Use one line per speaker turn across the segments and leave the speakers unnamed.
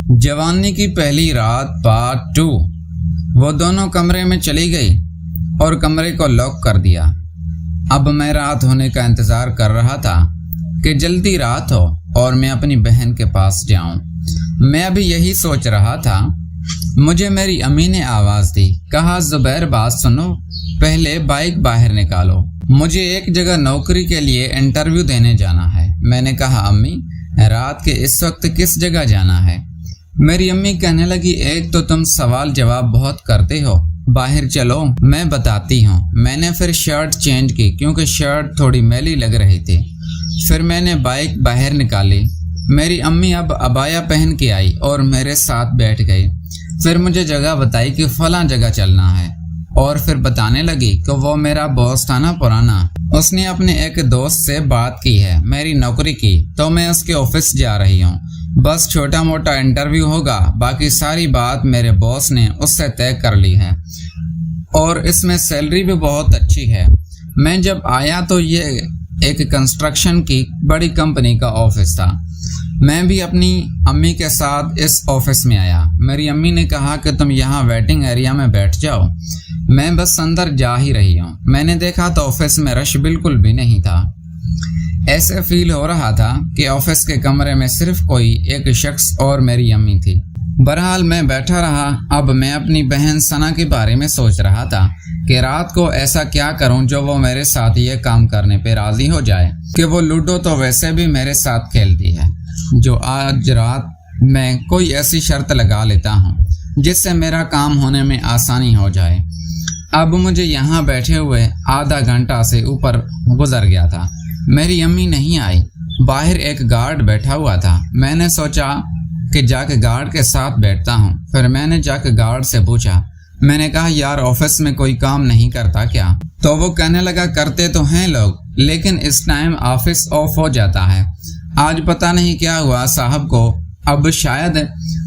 جوانی کی پہلی رات پارٹ 2۔ وہ دونوں کمرے میں چلی گئی اور کمرے کو لاک کر دیا۔ اب میں رات ہونے کا انتظار کر رہا تھا کہ جلدی رات ہو اور میں اپنی بہن کے پاس جاؤں۔ میں ابھی یہی سوچ رہا تھا، مجھے میری امی نے آواز دی، کہا زبیر بات سنو، پہلے بائک باہر نکالو، مجھے ایک جگہ نوکری کے لیے انٹرویو دینے جانا ہے۔ میں نے کہا امی رات کے اس وقت کس جگہ جانا ہے؟ میری امی کہنے لگی، ایک تو تم سوال جواب بہت کرتے ہو، باہر چلو میں بتاتی ہوں۔ میں نے پھر شرٹ چینج کی کیونکہ شرٹ تھوڑی میلی لگ رہی تھی۔ پھر میں نے بائک باہر نکالی۔ میری امی اب عبایا پہن کے آئی اور میرے ساتھ بیٹھ گئی۔ پھر مجھے جگہ بتائی کہ فلاں جگہ چلنا ہے، اور پھر بتانے لگی کہ وہ میرا باس تھا نا پرانا، اس نے اپنے ایک دوست سے بات کی ہے میری نوکری کی، تو میں اس کے آفس جا رہی ہوں، بس چھوٹا موٹا انٹرویو ہوگا، باقی ساری بات میرے باس نے اس سے طے کر لی ہے اور اس میں سیلری بھی بہت اچھی ہے۔ میں جب آیا تو یہ ایک کنسٹرکشن کی بڑی کمپنی کا آفس تھا۔ میں بھی اپنی امی کے ساتھ اس آفس میں آیا۔ میری امی نے کہا کہ تم یہاں ویٹنگ ایریا میں بیٹھ جاؤ، میں بس اندر جا ہی رہی ہوں۔ میں نے دیکھا تو آفس میں رش بالکل بھی نہیں تھا۔ ایسے فیل ہو رہا تھا کہ آفس کے کمرے میں صرف کوئی ایک شخص اور میری امی تھی۔ بہرحال میں بیٹھا رہا۔ اب میں اپنی بہن ثنا کے بارے میں سوچ رہا تھا کہ رات کو ایسا کیا کروں جو وہ میرے ساتھ یہ کام کرنے پہ راضی ہو جائے کہ وہ لوڈو تو ویسے بھی میرے ساتھ کھیلتی ہے، جو آج رات میں کوئی ایسی شرط لگا لیتا ہوں جس سے میرا کام ہونے میں آسانی ہو جائے۔ اب مجھے یہاں بیٹھے ہوئے آدھا گھنٹہ سے اوپر گزر گیا تھا۔ میری امی نہیں آئی، باہر ایک گارڈ بیٹھا ہوا تھا۔ میں نے سوچا کہ جا کے گارڈ کے ساتھ بیٹھتا ہوں۔ پھر میں نے جا کے گارڈ سے پوچھا، میں نے کہا یار آفس میں کوئی کام نہیں کرتا کیا؟ تو وہ کہنے لگا کرتے تو ہیں لوگ، لیکن اس ٹائم آفس آف ہو جاتا ہے۔ آج پتہ نہیں کیا ہوا صاحب کو، اب شاید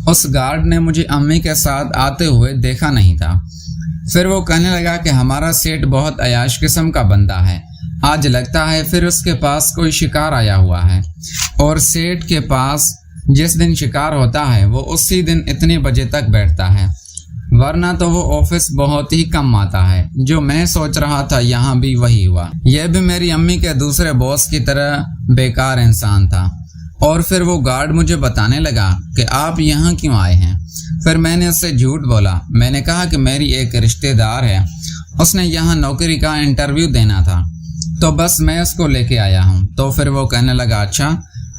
اس گارڈ نے مجھے امی کے ساتھ آتے ہوئے دیکھا نہیں تھا۔ پھر وہ کہنے لگا کہ ہمارا سیٹ بہت عیاش قسم کا بندہ ہے، آج لگتا ہے پھر اس کے پاس کوئی شکار آیا ہوا ہے، اور سیٹ کے پاس جس دن شکار ہوتا ہے وہ اسی دن اتنے بجے تک بیٹھتا ہے، ورنہ تو وہ آفس بہت ہی کم آتا ہے۔ جو میں سوچ رہا تھا یہاں بھی وہی ہوا، یہ بھی میری امی کے دوسرے باس کی طرح بیکار انسان تھا۔ اور پھر وہ گارڈ مجھے بتانے لگا کہ آپ یہاں کیوں آئے ہیں؟ پھر میں نے اس سے جھوٹ بولا۔ میں نے کہا کہ میری ایک رشتہ دار ہے، اس نے یہاں نوکری کا انٹرویو دینا تھا، تو بس میں اس کو لے کے آیا ہوں۔ تو پھر وہ کہنے لگا اچھا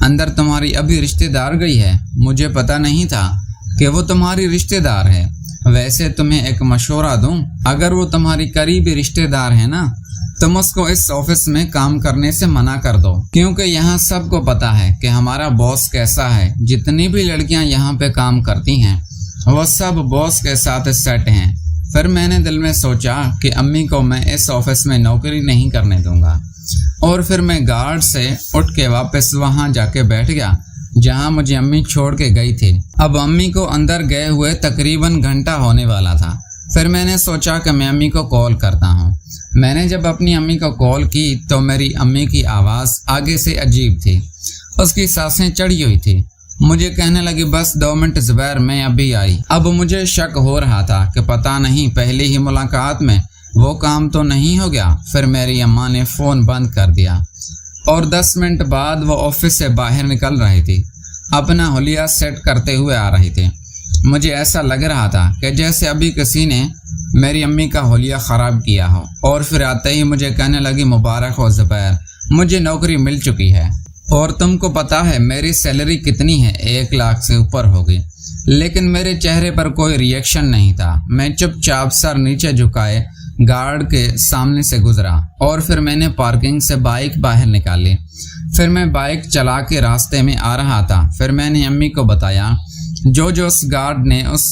اندر تمہاری ابھی رشتہ دار گئی ہے؟ مجھے پتہ نہیں تھا کہ وہ تمہاری رشتہ دار ہے۔ ویسے تمہیں ایک مشورہ دوں، اگر وہ تمہاری قریبی رشتہ دار ہے نا، تم اس کو اس آفس میں کام کرنے سے منع کر دو، کیونکہ یہاں سب کو پتہ ہے کہ ہمارا باس کیسا ہے۔ جتنی بھی لڑکیاں یہاں پہ کام کرتی ہیں وہ سب باس کے ساتھ سیٹ ہیں۔ پھر میں نے دل میں سوچا کہ امی کو میں اس آفس میں نوکری نہیں کرنے دوں گا، اور پھر میں گارڈ سے اٹھ کے واپس وہاں جا کے بیٹھ گیا جہاں مجھے امی چھوڑ کے گئی تھی۔ اب امی کو اندر گئے ہوئے تقریباً گھنٹہ ہونے والا تھا۔ پھر میں نے سوچا کہ میں امی کو کال کرتا ہوں۔ میں نے جب اپنی امی کو کال کی تو میری امی کی آواز آگے سے عجیب تھی، اس کی سانسیں چڑھی ہوئی تھی۔ مجھے کہنے لگی بس 2 منٹ زبیر میں ابھی آئی۔ اب مجھے شک ہو رہا تھا کہ پتہ نہیں پہلی ہی ملاقات میں وہ کام تو نہیں ہو گیا۔ پھر میری اماں نے فون بند کر دیا اور 10 منٹ بعد وہ آفس سے باہر نکل رہی تھی، اپنا حلیہ سیٹ کرتے ہوئے آ رہی تھی۔ مجھے ایسا لگ رہا تھا کہ جیسے ابھی کسی نے میری امی کا حلیہ خراب کیا ہو، اور پھر آتے ہی مجھے کہنے لگی مبارک ہو زبیر، مجھے نوکری مل چکی ہے، اور تم کو پتہ ہے میری سیلری کتنی ہے؟ 1 لاکھ سے اوپر ہوگی۔ لیکن میرے چہرے پر کوئی ریئیکشن نہیں تھا۔ میں چپ چاپ سر نیچے جھکائے گارڈ کے سامنے سے گزرا، اور پھر میں نے پارکنگ سے بائک باہر نکالی۔ پھر میں بائک چلا کے راستے میں آ رہا تھا۔ پھر میں نے امی کو بتایا جو اس گارڈ نے اس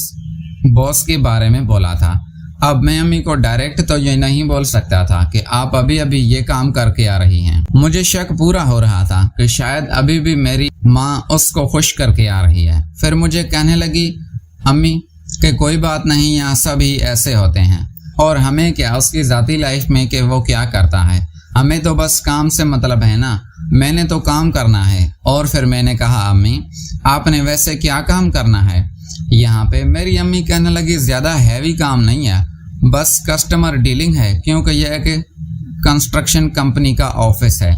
باس کے بارے میں بولا تھا۔ اب میں امی کو ڈائریکٹ تو یہ نہیں بول سکتا تھا کہ آپ ابھی یہ کام کر کے آ رہی ہیں۔ مجھے شک پورا ہو رہا تھا کہ شاید ابھی بھی میری ماں اس کو خوش کر کے آ رہی ہے۔ پھر مجھے کہنے لگی امی کہ کوئی بات نہیں، یہاں سبھی ایسے ہوتے ہیں، اور ہمیں کیا اس کی ذاتی لائف میں کہ وہ کیا کرتا ہے، ہمیں تو بس کام سے مطلب ہے نا۔ میں نے تو کام کرنا ہے۔ اور پھر میں نے کہا امی آپ نے ویسے کیا کام کرنا ہے یہاں پہ؟ میری امی کہنے لگی زیادہ ہیوی کام نہیں ہے، بس کسٹمر ڈیلنگ ہے، کیونکہ یہ ایک کنسٹرکشن کمپنی کا آفس ہے۔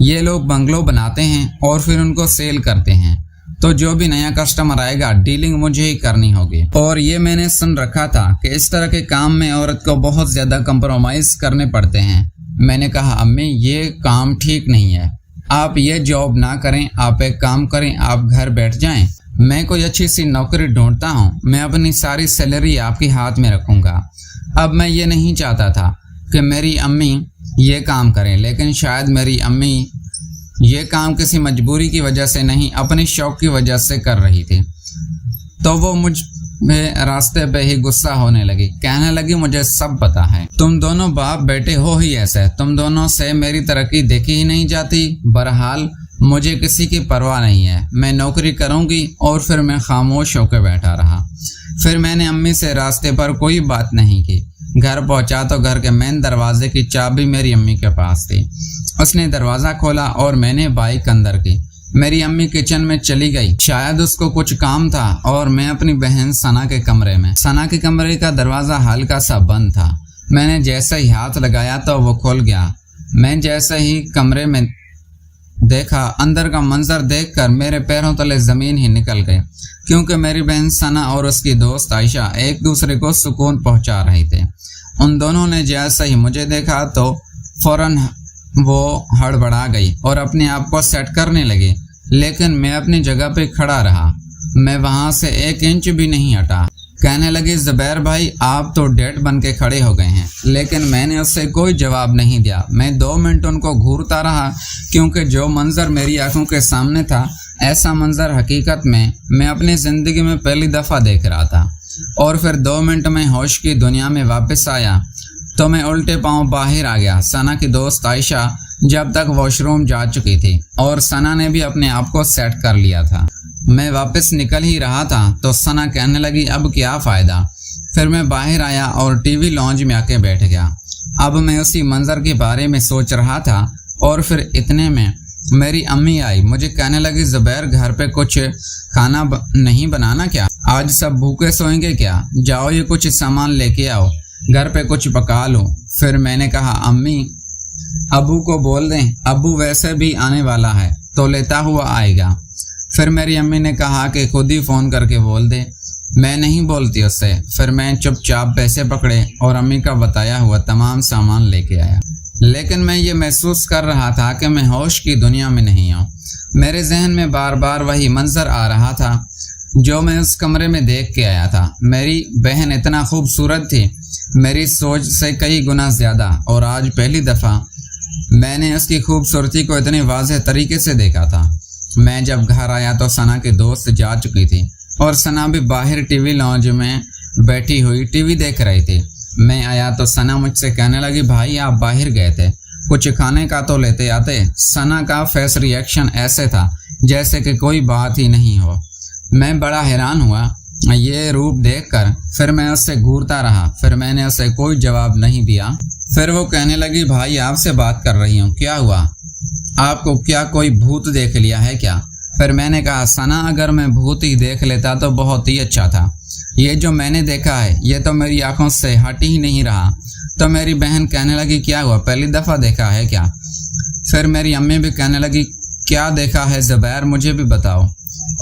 یہ لوگ بنگلو بناتے ہیں اور پھر ان کو سیل کرتے ہیں، تو جو بھی نیا کسٹمر آئے گا ڈیلنگ مجھے ہی کرنی ہوگی۔ اور یہ میں نے سن رکھا تھا کہ اس طرح کے کام میں عورت کو بہت زیادہ کمپرومائز کرنے پڑتے ہیں۔ میں نے کہا امی یہ کام ٹھیک نہیں ہے، آپ یہ جاب نہ کریں، آپ ایک کام کریں، آپ گھر بیٹھ جائیں، میں کوئی اچھی سی نوکری ڈھونڈتا ہوں، میں اپنی ساری سیلری آپ کے ہاتھ میں رکھوں گا۔ اب میں یہ نہیں چاہتا تھا کہ میری امی یہ کام کریں، لیکن شاید میری امی یہ کام کسی مجبوری کی وجہ سے نہیں، اپنے شوق کی وجہ سے کر رہی تھی۔ تو وہ مجھ میں راستے پہ ہی غصہ ہونے لگی، کہنے لگی مجھے سب پتا ہے، تم دونوں باپ بیٹے ہو ہی ایسے، تم دونوں سے میری ترقی دیکھی ہی نہیں جاتی۔ بہرحال مجھے کسی کی پرواہ نہیں ہے، میں نوکری کروں گی۔ اور پھر میں خاموش ہو کے بیٹھا رہا۔ پھر میں نے امی سے راستے پر کوئی بات نہیں کی۔ گھر پہنچا تو گھر کے مین دروازے کی چابی میری امی کے پاس تھی۔ اس نے دروازہ کھولا اور میں نے بائک اندر کی۔ میری امی کچن میں چلی گئی، شاید اس کو کچھ کام تھا، اور میں اپنی بہن ثنا کے کمرے میں۔ ثنا کے کمرے کا دروازہ ہلکا سا بند تھا۔ میں نے جیسے ہی ہاتھ لگایا تو وہ کھل گیا۔ میں جیسے ہی کمرے میں دیکھا، اندر کا منظر دیکھ کر میرے پیروں تلے زمین ہی نکل گئی، کیونکہ میری بہن ثنا اور اس کی دوست عائشہ ایک دوسرے کو سکون پہنچا رہی تھے۔ ان دونوں نے جیسے ہی مجھے دیکھا تو فوراً وہ ہڑبڑا گئی اور اپنے آپ کو سیٹ کرنے لگی، لیکن میں اپنی جگہ پہ کھڑا رہا، میں وہاں سے 1 انچ بھی نہیں ہٹا۔ کہنے لگی زبیر بھائی آپ تو ڈیڈ بن کے کھڑے ہو گئے ہیں، لیکن میں نے اس سے کوئی جواب نہیں دیا۔ میں 2 منٹ ان کو گھورتا رہا، کیونکہ جو منظر میری آنکھوں کے سامنے تھا، ایسا منظر حقیقت میں اپنی زندگی میں پہلی دفعہ دیکھ رہا تھا۔ اور پھر 2 منٹ میں ہوش کی دنیا میں واپس آیا تو میں الٹے پاؤں باہر آ گیا۔ ثنا کی دوست عائشہ جب تک واش روم جا چکی تھی اور ثنا نے بھی اپنے آپ کو سیٹ کر لیا تھا۔ میں واپس نکل ہی رہا تھا تو ثنا کہنے لگی اب کیا فائدہ؟ پھر میں باہر آیا اور ٹی وی لانج میں آ کے بیٹھ گیا۔ اب میں اسی منظر کے بارے میں سوچ رہا تھا، اور پھر اتنے میں میری امی آئی، مجھے کہنے لگی زبیر گھر پہ کچھ کھانا نہیں بنانا کیا؟ آج سب بھوکے سوئیں گے کیا؟ جاؤ یہ کچھ سامان لے کے آؤ، گھر پہ کچھ پکا لو۔ پھر میں نے کہا امی ابو کو بول دیں، ابو ویسے بھی آنے والا ہے تو لیتا ہوا آئے گا۔ پھر میری امی نے کہا کہ خود ہی فون کر کے بول دے، میں نہیں بولتی اس سے۔ پھر میں چپ چاپ پیسے پکڑے اور امی کا بتایا ہوا تمام سامان لے کے آیا، لیکن میں یہ محسوس کر رہا تھا کہ میں ہوش کی دنیا میں نہیں ہوں۔ میرے ذہن میں بار بار وہی منظر آ رہا تھا جو میں اس کمرے میں دیکھ کے آیا تھا۔ میری بہن اتنا خوبصورت تھی، میری سوچ سے کئی گنا زیادہ، اور آج پہلی دفعہ میں نے اس کی خوبصورتی کو اتنے واضح طریقے سے دیکھا تھا۔ میں جب گھر آیا تو ثنا کے دوست جا چکی تھی، اور ثنا بھی باہر ٹی وی لانج میں بیٹھی ہوئی ٹی وی دیکھ رہی تھی۔ میں آیا تو ثنا مجھ سے کہنے لگی بھائی آپ باہر گئے تھے، کچھ کھانے کا تو لیتے آتے۔ ثنا کا فیس ریئیکشن ایسے تھا جیسے کہ کوئی بات ہی نہیں ہو۔ میں بڑا حیران ہوا یہ روپ دیکھ کر۔ پھر میں اس سے گھورتا رہا، پھر میں نے اسے کوئی جواب نہیں دیا۔ پھر وہ کہنے لگی بھائی آپ سے بات کر رہی ہوں، کیا ہوا؟ آپ کو کیا کوئی بھوت دیکھ لیا ہے کیا؟ پھر میں نے کہا ثنا اگر میں بھوت ہی دیکھ لیتا تو بہت ہی اچھا تھا، یہ جو میں نے دیکھا ہے یہ تو میری آنکھوں سے ہٹ ہی نہیں رہا۔ تو میری بہن کہنے لگی کیا ہوا، پہلی دفعہ دیکھا ہے کیا؟ پھر میری امی بھی کہنے لگی کیا دیکھا ہے زبیر مجھے بھی بتاؤ۔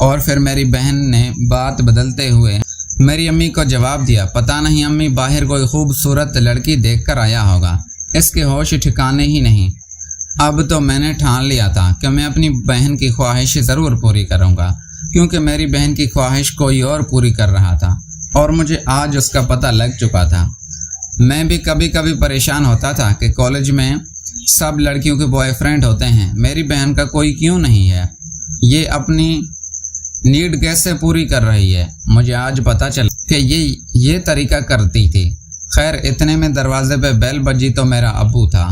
اور پھر میری بہن نے بات بدلتے ہوئے میری امی کو جواب دیا پتہ نہیں امی باہر کوئی خوبصورت لڑکی دیکھ کر آیا ہوگا، اس کے ہوش ٹھکانے ہی نہیں۔ اب تو میں نے ٹھان لیا تھا کہ میں اپنی بہن کی خواہش ضرور پوری کروں گا، کیونکہ میری بہن کی خواہش کوئی اور پوری کر رہا تھا، اور مجھے آج اس کا پتہ لگ چکا تھا۔ میں بھی کبھی کبھی پریشان ہوتا تھا کہ کالج میں سب لڑکیوں کے بوائے فرینڈ ہوتے ہیں، میری بہن کا کوئی کیوں نہیں ہے؟ یہ اپنی نیڈ کیسے پوری کر رہی ہے؟ مجھے آج پتہ چلا کہ یہ طریقہ کرتی تھی۔ خیر اتنے میں دروازے پہ بیل بجی تو میرا ابو تھا۔